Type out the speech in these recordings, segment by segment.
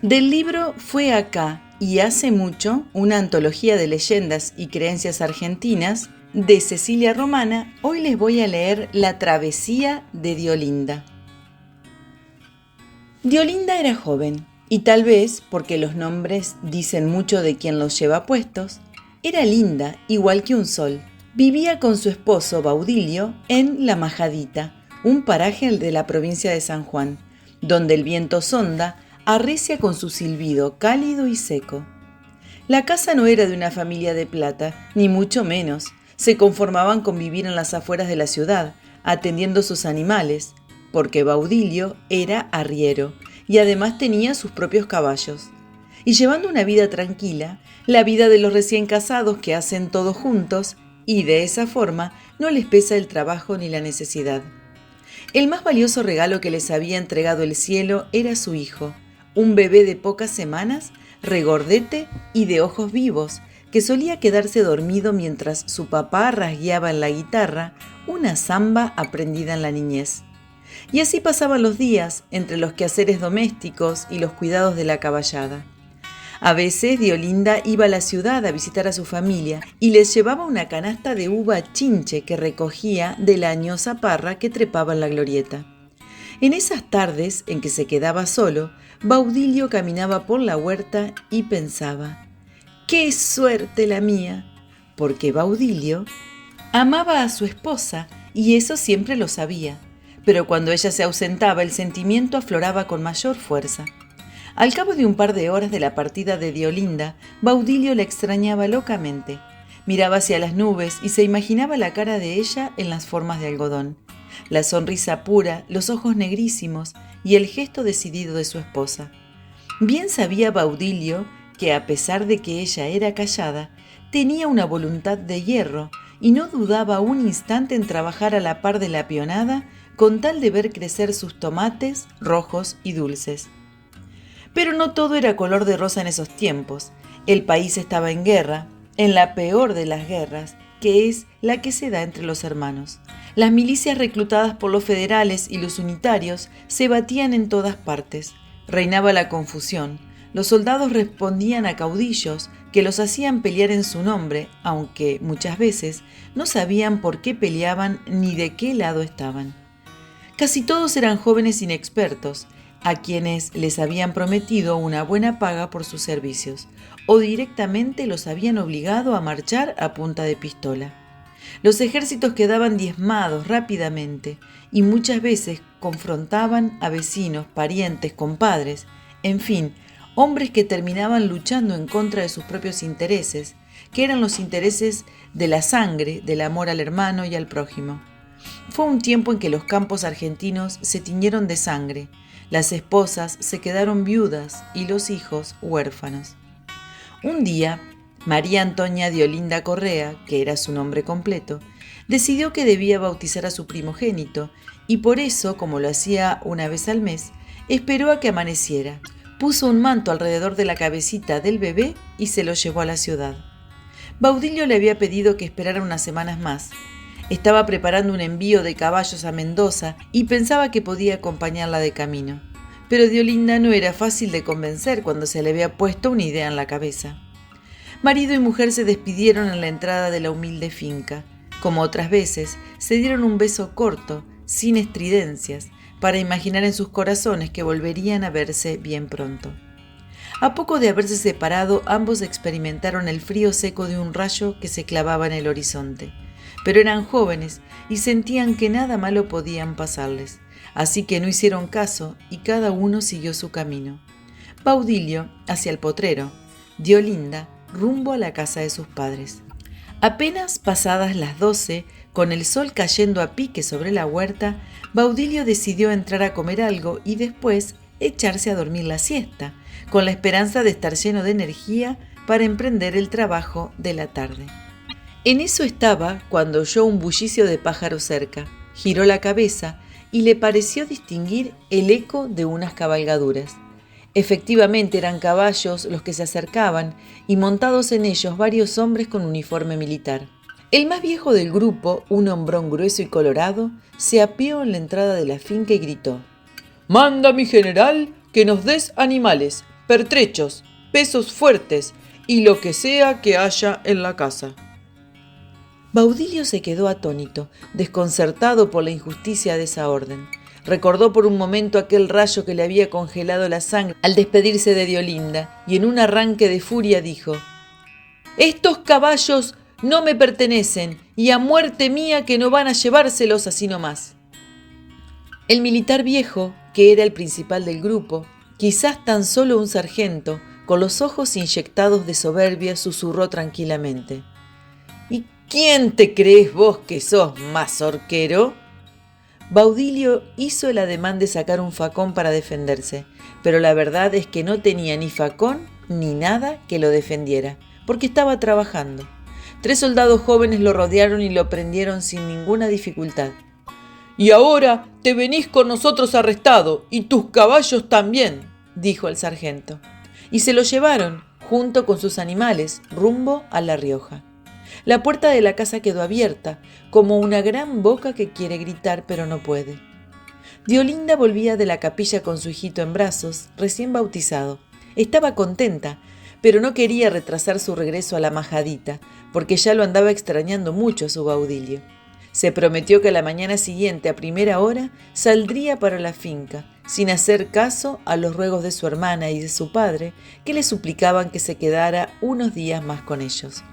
Del libro Fue acá y hace mucho, una antología de leyendas y creencias argentinas, de Cecilia Romana, hoy les voy a leer La travesía de Diolinda. Diolinda era joven, y tal vez, porque los nombres dicen mucho de quien los lleva puestos, era linda igual que un sol. Vivía con su esposo Baudilio en La Majadita, un paraje de la provincia de San Juan, donde el viento sonda arrecia con su silbido cálido y seco. La casa no era de una familia de plata, ni mucho menos. Se conformaban con vivir en las afueras de la ciudad, atendiendo sus animales, porque Baudilio era arriero y además tenía sus propios caballos. Y llevando una vida tranquila, la vida de los recién casados que hacen todo juntos, y de esa forma no les pesa el trabajo ni la necesidad. El más valioso regalo que les había entregado el cielo era su hijo, un bebé de pocas semanas, regordete y de ojos vivos, que solía quedarse dormido mientras su papá rasgueaba en la guitarra una samba aprendida en la niñez. Y así pasaban los días entre los quehaceres domésticos y los cuidados de la caballada. A veces Diolinda iba a la ciudad a visitar a su familia y les llevaba una canasta de uva chinche que recogía de la añosa parra que trepaba en la glorieta. En esas tardes en que se quedaba solo, Baudilio caminaba por la huerta y pensaba: ¡qué suerte la mía! Porque Baudilio amaba a su esposa y eso siempre lo sabía, pero cuando ella se ausentaba el sentimiento afloraba con mayor fuerza. Al cabo de un par de horas de la partida de Diolinda, Baudilio la extrañaba locamente. Miraba hacia las nubes y se imaginaba la cara de ella en las formas de algodón, la sonrisa pura, los ojos negrísimos y el gesto decidido de su esposa. Bien sabía Baudilio que, a pesar de que ella era callada, tenía una voluntad de hierro y no dudaba un instante en trabajar a la par de la peonada con tal de ver crecer sus tomates rojos y dulces. Pero no todo era color de rosa en esos tiempos. El país estaba en guerra, en la peor de las guerras, que es la que se da entre los hermanos. Las milicias reclutadas por los federales y los unitarios se batían en todas partes. Reinaba la confusión. Los soldados respondían a caudillos que los hacían pelear en su nombre, aunque muchas veces no sabían por qué peleaban ni de qué lado estaban. Casi todos eran jóvenes inexpertos, a quienes les habían prometido una buena paga por sus servicios, o directamente los habían obligado a marchar a punta de pistola. Los ejércitos quedaban diezmados rápidamente y muchas veces confrontaban a vecinos, parientes, compadres, en fin, hombres que terminaban luchando en contra de sus propios intereses, que eran los intereses de la sangre, del amor al hermano y al prójimo. Fue un tiempo en que los campos argentinos se tiñeron de sangre, las esposas se quedaron viudas y los hijos huérfanos. Un día, María Antonia Diolinda Correa, que era su nombre completo, decidió que debía bautizar a su primogénito y por eso, como lo hacía una vez al mes, esperó a que amaneciera, puso un manto alrededor de la cabecita del bebé y se lo llevó a la ciudad. Baudilio le había pedido que esperara unas semanas más. Estaba preparando un envío de caballos a Mendoza y pensaba que podía acompañarla de camino. Pero Diolinda no era fácil de convencer cuando se le había puesto una idea en la cabeza. Marido y mujer se despidieron en la entrada de la humilde finca. Como otras veces, se dieron un beso corto, sin estridencias, para imaginar en sus corazones que volverían a verse bien pronto. A poco de haberse separado, ambos experimentaron el frío seco de un rayo que se clavaba en el horizonte. Pero eran jóvenes y sentían que nada malo podían pasarles, así que no hicieron caso y cada uno siguió su camino. Baudilio hacia el potrero, Diolinda rumbo a la casa de sus padres. Apenas pasadas las 12, con el sol cayendo a pique sobre la huerta, Baudilio decidió entrar a comer algo y después echarse a dormir la siesta, con la esperanza de estar lleno de energía para emprender el trabajo de la tarde. En eso estaba cuando oyó un bullicio de pájaros cerca, giró la cabeza y le pareció distinguir el eco de unas cabalgaduras. Efectivamente eran caballos los que se acercaban y montados en ellos varios hombres con uniforme militar. El más viejo del grupo, un hombrón grueso y colorado, se apeó en la entrada de la finca y gritó: «¡Manda mi general que nos des animales! pertrechos, pesos fuertes y lo que sea que haya en la casa. Baudilio se quedó atónito, desconcertado por la injusticia de esa orden. Recordó por un momento aquel rayo que le había congelado la sangre al despedirse de Diolinda, y en un arranque de furia dijo: «Estos caballos no me pertenecen, y a muerte mía que no van a llevárselos así nomás». El militar viejo, que era el principal del grupo, quizás tan solo un sargento, con los ojos inyectados de soberbia, susurró tranquilamente: «¿Y quién te crees vos que sos, mazorquero?». Baudilio hizo el ademán de sacar un facón para defenderse, pero la verdad es que no tenía ni facón ni nada que lo defendiera, porque estaba trabajando. 3 soldados jóvenes lo rodearon y lo prendieron sin ninguna dificultad. «Y ahora te venís con nosotros arrestado, y tus caballos también», dijo el sargento. Y se lo llevaron, junto con sus animales, rumbo a La Rioja. La puerta de la casa quedó abierta, como una gran boca que quiere gritar pero no puede. Diolinda volvía de la capilla con su hijito en brazos, recién bautizado. Estaba contenta, pero no quería retrasar su regreso a la majadita, porque ya lo andaba extrañando mucho a su Baudilio. Se prometió que a la mañana siguiente, a primera hora, saldría para la finca, sin hacer caso a los ruegos de su hermana y de su padre, que le suplicaban que se quedara unos días más con ellos.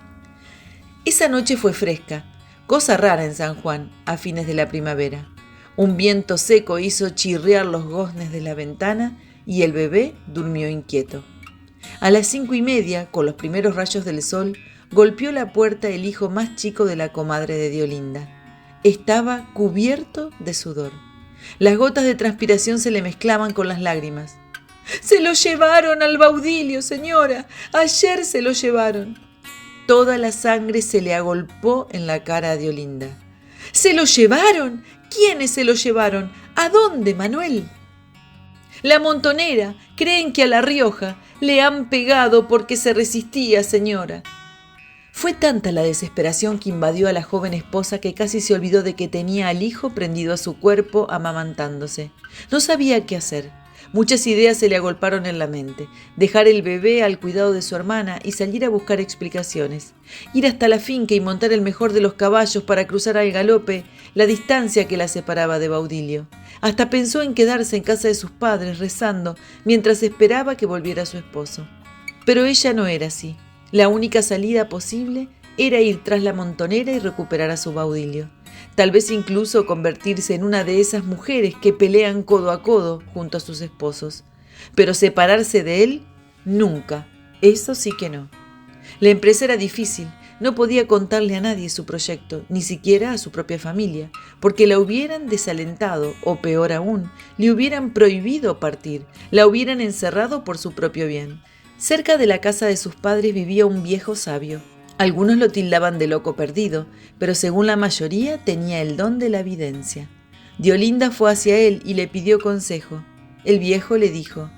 Esa noche fue fresca, cosa rara en San Juan, a fines de la primavera. Un viento seco hizo chirriar los goznes de la ventana y el bebé durmió inquieto. A las 5:30, con los primeros rayos del sol, golpeó la puerta el hijo más chico de la comadre de Diolinda. Estaba cubierto de sudor. Las gotas de transpiración se le mezclaban con las lágrimas. «Se lo llevaron al Baudilio, señora. Ayer se lo llevaron». Toda la sangre se le agolpó en la cara a Diolinda. «¿Se lo llevaron? ¿Quiénes se lo llevaron? ¿A dónde, Manuel?». «La montonera. Creen que a La Rioja le han pegado porque se resistía, señora». Fue tanta la desesperación que invadió a la joven esposa que casi se olvidó de que tenía al hijo prendido a su cuerpo amamantándose. No sabía qué hacer. Muchas ideas se le agolparon en la mente. Dejar el bebé al cuidado de su hermana y salir a buscar explicaciones. Ir hasta la finca y montar el mejor de los caballos para cruzar al galope la distancia que la separaba de Baudilio. Hasta pensó en quedarse en casa de sus padres rezando mientras esperaba que volviera su esposo. Pero ella no era así. La única salida posible era ir tras la montonera y recuperar a su Baudilio. Tal vez incluso convertirse en una de esas mujeres que pelean codo a codo junto a sus esposos. Pero separarse de él, nunca. Eso sí que no. La empresa era difícil. No podía contarle a nadie su proyecto, ni siquiera a su propia familia, porque la hubieran desalentado, o peor aún, le hubieran prohibido partir, la hubieran encerrado por su propio bien. Cerca de la casa de sus padres vivía un viejo sabio. Algunos lo tildaban de loco perdido, pero según la mayoría tenía el don de la evidencia. Diolinda fue hacia él y le pidió consejo. El viejo le dijo: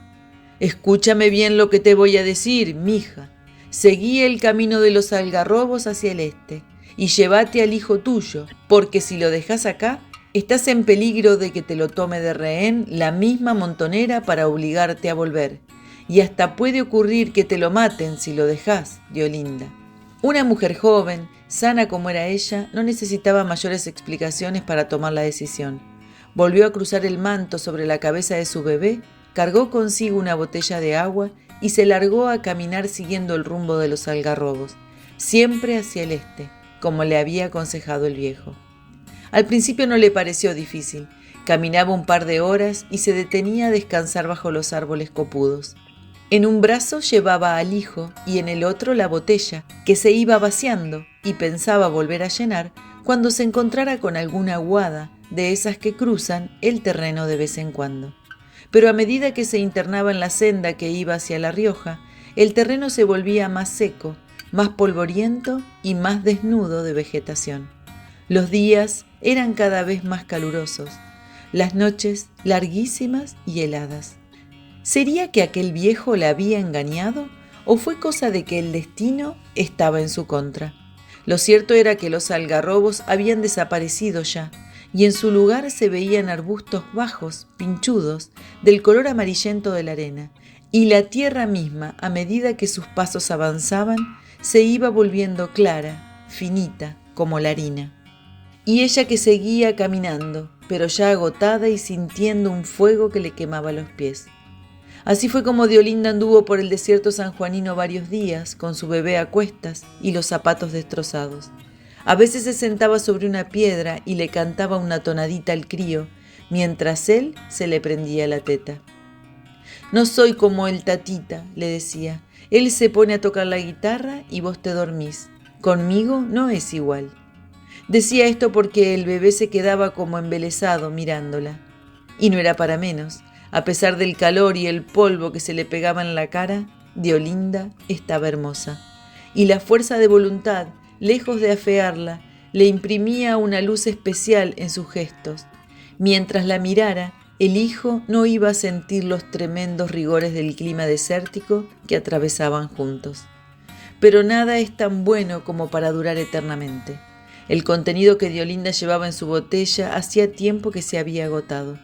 «Escúchame bien lo que te voy a decir, mija. Seguí el camino de los algarrobos hacia el este y llévate al hijo tuyo, porque si lo dejas acá, estás en peligro de que te lo tome de rehén la misma montonera para obligarte a volver. Y hasta puede ocurrir que te lo maten si lo dejas, Diolinda». Una mujer joven, sana como era ella, no necesitaba mayores explicaciones para tomar la decisión. Volvió a cruzar el manto sobre la cabeza de su bebé, cargó consigo una botella de agua y se largó a caminar siguiendo el rumbo de los algarrobos, siempre hacia el este, como le había aconsejado el viejo. Al principio no le pareció difícil. Caminaba un par de horas y se detenía a descansar bajo los árboles copudos. En un brazo llevaba al hijo y en el otro la botella, que se iba vaciando, y pensaba volver a llenar cuando se encontrara con alguna aguada de esas que cruzan el terreno de vez en cuando. Pero a medida que se internaba en la senda que iba hacia La Rioja, el terreno se volvía más seco, más polvoriento y más desnudo de vegetación. Los días eran cada vez más calurosos, las noches larguísimas y heladas. ¿Sería que aquel viejo la había engañado o fue cosa de que el destino estaba en su contra? Lo cierto era que los algarrobos habían desaparecido ya y en su lugar se veían arbustos bajos, pinchudos, del color amarillento de la arena, y la tierra misma, a medida que sus pasos avanzaban, se iba volviendo clara, finita, como la harina. Y ella que seguía caminando, pero ya agotada y sintiendo un fuego que le quemaba los pies. Así fue como Diolinda anduvo por el desierto sanjuanino varios días, con su bebé a cuestas y los zapatos destrozados. A veces se sentaba sobre una piedra y le cantaba una tonadita al crío, mientras él se le prendía la teta. «No soy como el tatita», le decía. «Él se pone a tocar la guitarra y vos te dormís. Conmigo no es igual». Decía esto porque el bebé se quedaba como embelesado mirándola. Y no era para menos. A pesar del calor y el polvo que se le pegaba en la cara, Diolinda estaba hermosa. Y la fuerza de voluntad, lejos de afearla, le imprimía una luz especial en sus gestos. Mientras la mirara, el hijo no iba a sentir los tremendos rigores del clima desértico que atravesaban juntos. Pero nada es tan bueno como para durar eternamente. El contenido que Diolinda llevaba en su botella hacía tiempo que se había agotado.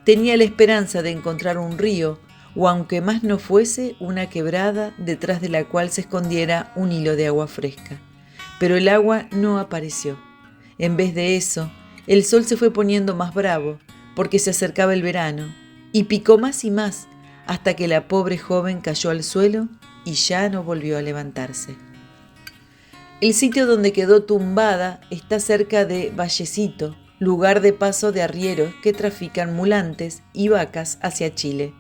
Tenía la esperanza de encontrar un río, o aunque más no fuese, una quebrada detrás de la cual se escondiera un hilo de agua fresca. Pero el agua no apareció. En vez de eso, el sol se fue poniendo más bravo, porque se acercaba el verano, y picó más y más, hasta que la pobre joven cayó al suelo y ya no volvió a levantarse. El sitio donde quedó tumbada está cerca de Vallecito, lugar de paso de arrieros que trafican mulantes y vacas hacia Chile.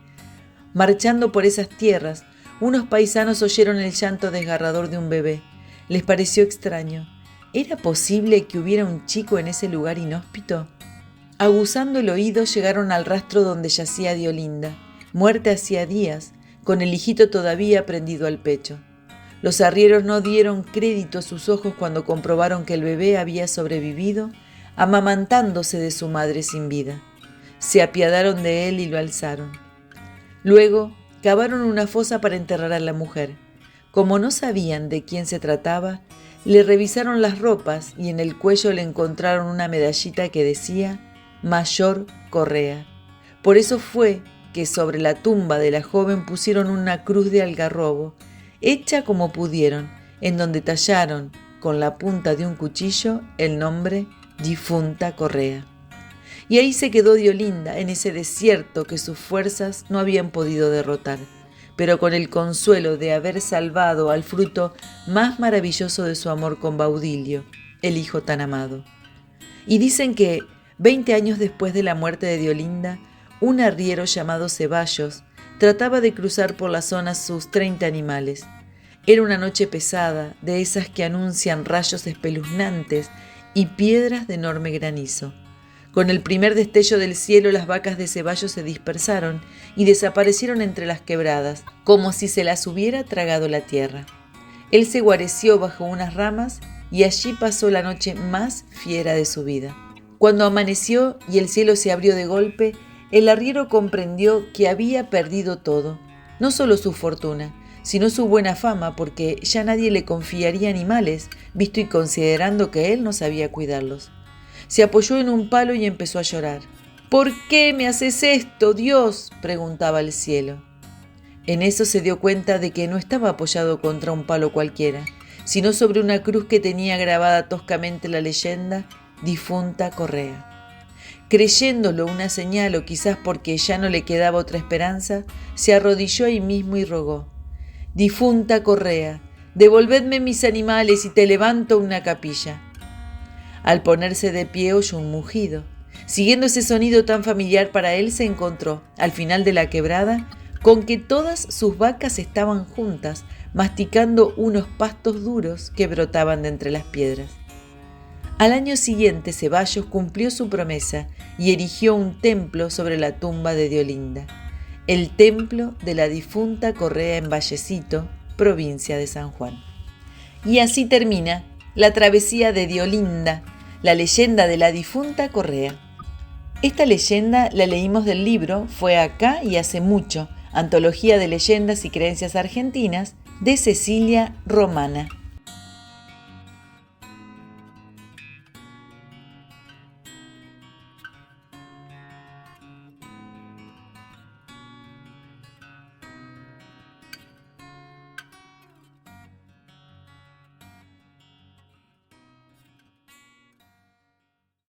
Marchando por esas tierras, unos paisanos oyeron el llanto desgarrador de un bebé. Les pareció extraño. ¿Era posible que hubiera un chico en ese lugar inhóspito? Aguzando el oído, llegaron al rastro donde yacía Diolinda, muerta hacía días, con el hijito todavía prendido al pecho. Los arrieros no dieron crédito a sus ojos cuando comprobaron que el bebé había sobrevivido, amamantándose de su madre sin vida. Se apiadaron de él y lo alzaron. Luego cavaron una fosa para enterrar a la mujer. Como no sabían de quién se trataba, le revisaron las ropas y en el cuello le encontraron una medallita que decía Mayor Correa. Por eso fue que sobre la tumba de la joven pusieron una cruz de algarrobo, hecha como pudieron, en donde tallaron con la punta de un cuchillo el nombre Difunta Correa. Y ahí se quedó Diolinda, en ese desierto que sus fuerzas no habían podido derrotar, pero con el consuelo de haber salvado al fruto más maravilloso de su amor con Baudilio, el hijo tan amado. Y dicen que 20 años después de la muerte de Diolinda, un arriero llamado Ceballos trataba de cruzar por la zona sus 30 animales. Era una noche pesada, de esas que anuncian rayos espeluznantes y piedras de enorme granizo. Con el primer destello del cielo, las vacas de Ceballos se dispersaron y desaparecieron entre las quebradas, como si se las hubiera tragado la tierra. Él se guareció bajo unas ramas y allí pasó la noche más fiera de su vida. Cuando amaneció y el cielo se abrió de golpe, el arriero comprendió que había perdido todo, no solo su fortuna, sino su buena fama, porque ya nadie le confiaría animales, visto y considerando que él no sabía cuidarlos. Se apoyó en un palo y empezó a llorar. «¿Por qué me haces esto, Dios?», preguntaba el cielo. En eso se dio cuenta de que no estaba apoyado contra un palo cualquiera, sino sobre una cruz que tenía grabada toscamente la leyenda Difunta Correa. Creyéndolo una señal o quizás porque ya no le quedaba otra esperanza, se arrodilló ahí mismo y rogó: «Difunta Correa, devolvedme mis animales y te levanto una capilla». Al ponerse de pie oyó un mugido. Siguiendo ese sonido tan familiar para él, se encontró, al final de la quebrada, con que todas sus vacas estaban juntas, masticando unos pastos duros que brotaban de entre las piedras. Al año siguiente, Ceballos cumplió su promesa y erigió un templo sobre la tumba de Diolinda, el templo de la difunta Correa en Vallecito, provincia de San Juan. Y así termina la travesía de Diolinda, la leyenda de la difunta Correa. Esta leyenda la leímos del libro Fue acá y hace mucho, antología de leyendas y creencias argentinas de Cecilia Romana.